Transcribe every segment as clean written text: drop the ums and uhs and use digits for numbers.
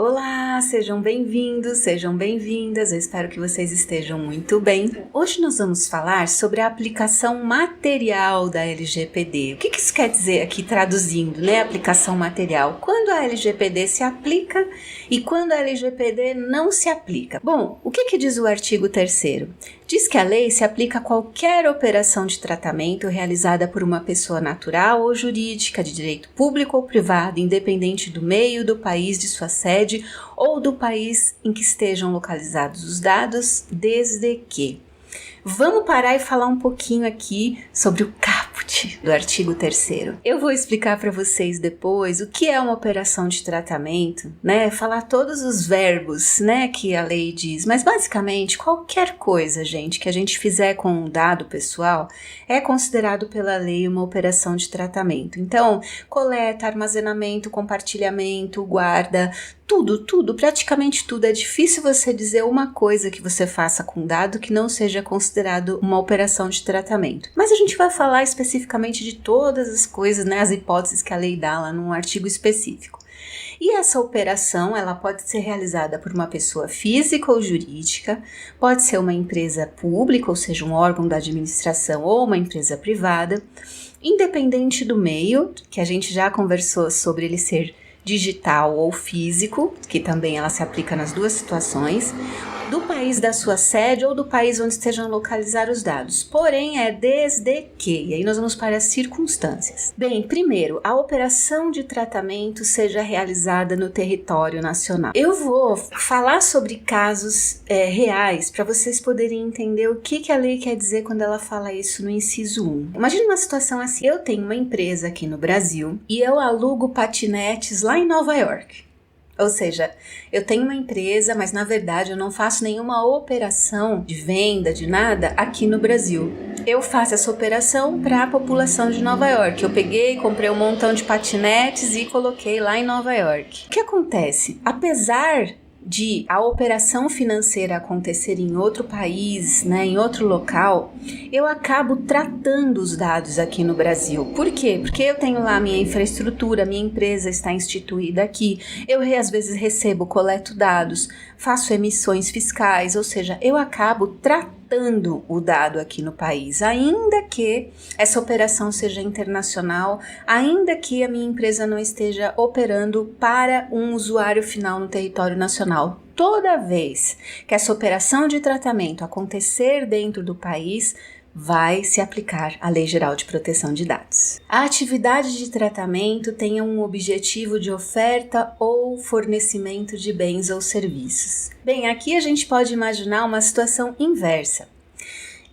Olá, sejam bem-vindos, sejam bem-vindas, eu espero que vocês estejam muito bem. Hoje nós vamos falar sobre a aplicação material da LGPD. O que isso quer dizer aqui traduzindo, né? Aplicação material. Quando a LGPD se aplica e quando a LGPD não se aplica. Bom, o que diz o artigo 3º? Diz que a lei se aplica a qualquer operação de tratamento realizada por uma pessoa natural ou jurídica de direito público ou privado, independente do meio, do país de sua sede ou do país em que estejam localizados os dados, desde que... Vamos parar e falar um pouquinho aqui sobre o caput do artigo 3º. Eu vou explicar para vocês depois o que é uma operação de tratamento, né? Falar todos os verbos, né, que a lei diz, mas basicamente qualquer coisa, gente, que a gente fizer com um dado pessoal é considerado pela lei uma operação de tratamento. Então, coleta, armazenamento, compartilhamento, guarda, tudo, praticamente tudo. É difícil você dizer uma coisa que você faça com dado que não seja considerado uma operação de tratamento. Mas a gente vai falar especificamente de todas as coisas, né, as hipóteses que a lei dá lá num artigo específico. E essa operação, ela pode ser realizada por uma pessoa física ou jurídica, pode ser uma empresa pública, ou seja, um órgão da administração ou uma empresa privada, independente do meio, que a gente já conversou sobre ele ser digital ou físico, que também ela se aplica nas duas situações, do país da sua sede ou do país onde estejam localizados os dados. Porém, é desde que, e aí nós vamos para as circunstâncias. Bem, primeiro, a operação de tratamento seja realizada no território nacional. Eu vou falar sobre casos reais para vocês poderem entender o que a lei quer dizer quando ela fala isso no inciso 1. Imagina uma situação assim, eu tenho uma empresa aqui no Brasil e eu alugo patinetes lá em Nova York. Ou seja, eu tenho uma empresa, mas na verdade eu não faço nenhuma operação de venda, de nada, aqui no Brasil. Eu faço essa operação para a população de Nova York. Eu peguei, comprei um montão de patinetes e coloquei lá em Nova York. O que acontece? Apesar de a operação financeira acontecer em outro país, né, em outro local, eu acabo tratando os dados aqui no Brasil. Por quê? Porque eu tenho lá minha infraestrutura, minha empresa está instituída aqui, eu às vezes recebo, coleto dados, faço emissões fiscais, ou seja, eu acabo tratando o dado aqui no país, ainda que essa operação seja internacional, ainda que a minha empresa não esteja operando para um usuário final no território nacional. Toda vez que essa operação de tratamento acontecer dentro do país, vai se aplicar a Lei Geral de Proteção de Dados. A atividade de tratamento tem um objetivo de oferta ou fornecimento de bens ou serviços. Bem, aqui a gente pode imaginar uma situação inversa.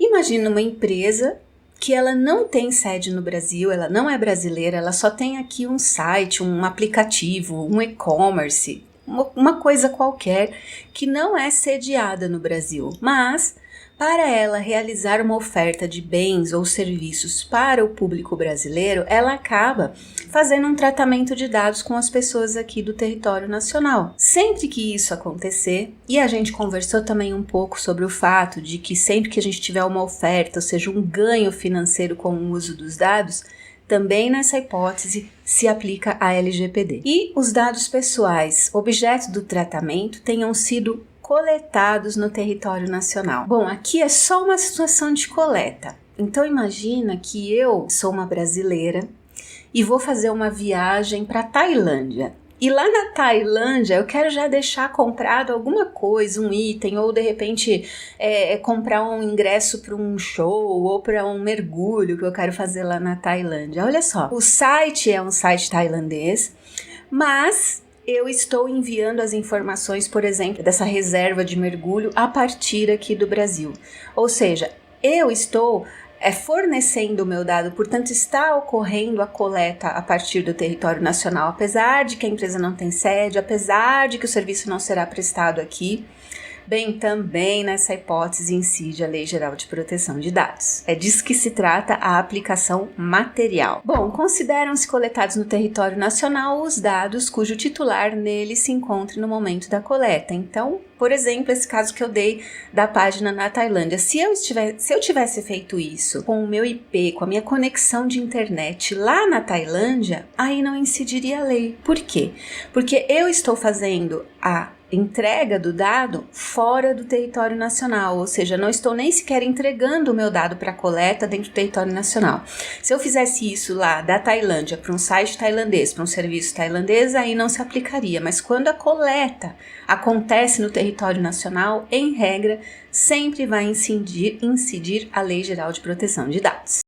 Imagina uma empresa que ela não tem sede no Brasil, ela não é brasileira, ela só tem aqui um site, um aplicativo, um e-commerce, uma coisa qualquer que não é sediada no Brasil, mas para ela realizar uma oferta de bens ou serviços para o público brasileiro, ela acaba fazendo um tratamento de dados com as pessoas aqui do território nacional. Sempre que isso acontecer, e a gente conversou também um pouco sobre o fato de que sempre que a gente tiver uma oferta, ou seja, um ganho financeiro com o uso dos dados, também nessa hipótese se aplica a LGPD. E os dados pessoais, objeto do tratamento, tenham sido coletados no território nacional. Bom, aqui é só uma situação de coleta. Então imagina que eu sou uma brasileira e vou fazer uma viagem para Tailândia. E lá na Tailândia eu quero já deixar comprado alguma coisa, um item, ou de repente comprar um ingresso para um show ou para um mergulho que eu quero fazer lá na Tailândia. Olha só, o site é um site tailandês, mas eu estou enviando as informações, por exemplo, dessa reserva de mergulho a partir aqui do Brasil. Ou seja, eu estou fornecendo o meu dado, portanto está ocorrendo a coleta a partir do território nacional, apesar de que a empresa não tem sede, apesar de que o serviço não será prestado aqui, Bem, também nessa hipótese incide a Lei Geral de Proteção de Dados. É disso que se trata a aplicação material. Bom, consideram-se coletados no território nacional os dados cujo titular nele se encontre no momento da coleta. Então, por exemplo, esse caso que eu dei da página na Tailândia, se eu tivesse feito isso com o meu IP, com a minha conexão de internet lá na Tailândia, aí não incidiria a lei. Por quê? Porque eu estou fazendo a entrega do dado fora do território nacional, ou seja, não estou nem sequer entregando o meu dado para coleta dentro do território nacional. Se eu fizesse isso lá da Tailândia para um site tailandês, para um serviço tailandês, aí não se aplicaria, mas quando a coleta acontece no território nacional, em regra, sempre vai incidir a Lei Geral de Proteção de Dados.